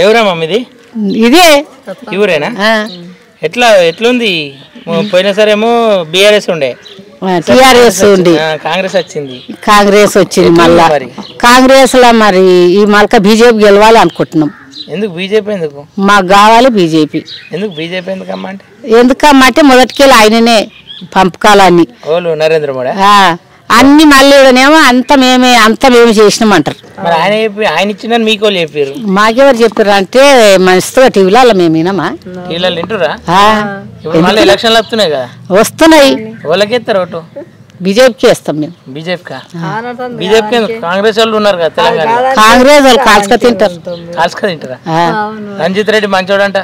ఎవరమ్మా మీది? ఇదే ఊరేనా? ఎట్లుంది? పోయినసారేమో బీఆర్ఎస్ ఉండే, టిఆర్ఎస్ ఉంది, కాంగ్రెస్ వచ్చింది. మళ్ళా కాంగ్రెస్ లో మరి ఈ మళ్ళీ బీజేపీ గెలవాలి అనుకుంటున్నాం. ఎందుకు బీజేపీ? ఎందుకు మాకు కావాలి బీజేపీ? ఎందుకు బీజేపీ ఎందుకమ్మా అంటే? ఎందుకమ్మా అంటే మొదటికెళ్ళి ఆయననే పంపకాలన్నీ నరేంద్ర మోడీ అన్ని మళ్ళీ అంత మేము చేసినామంటారు. మరి ఆయన ఇచ్చిన మీకు చెప్పారు, మాకెవరు చెప్పారు అంటే మనసుతో టీవీలో మేము వినమా? టీవీలో వింటురా? మళ్ళీ ఎలక్షన్లు వస్తున్నాయి కదా, వస్తున్నాయి. వాళ్ళకి ఇస్తారు ఓటు? బీజేపీకి వేస్తాం మేము. బీజేపీ కాంగ్రెస్ వాళ్ళు ఉన్నారు కదా తెలంగాణ, కాంగ్రెస్ వాళ్ళు కాల్చుక తింటారు. రంజిత్ రెడ్డి మంచోడు అంట.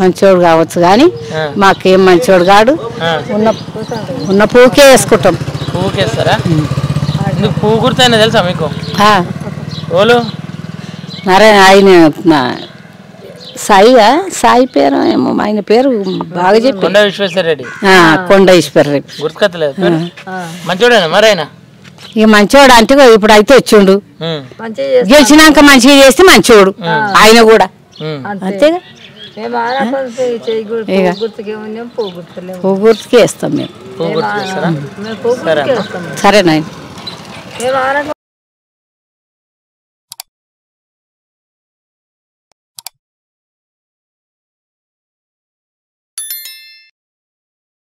మంచోడు కావచ్చు కానీ మాకేం మంచోడు కాడు. ఉన్న పువ్వుకే వేసుకుంటాం. పువ్వుకి వేస్తారా? పువ్వు గుర్తు తెలుసా మీకు? ఓలు ఆయన సాయి పేరు ఏమో, ఆయన పేరు బాగా చెప్పి కొండ విశ్వేశ్వరరెడ్డి. కొండ ఈశ్వరరెడ్డి గుర్తుకత్తలేదు. మంచోడేనా మరి ఆయన? ఇక మంచోడు అంటే ఇప్పుడు అయితే వచ్చిండు, గెలిచినాక మంచిగా చేస్తే మంచోడు ఆయన కూడా అంతేగా. పువ్వు గుర్తుకే వేస్తాం మేము. పువ్వు గుర్తు సరేనా?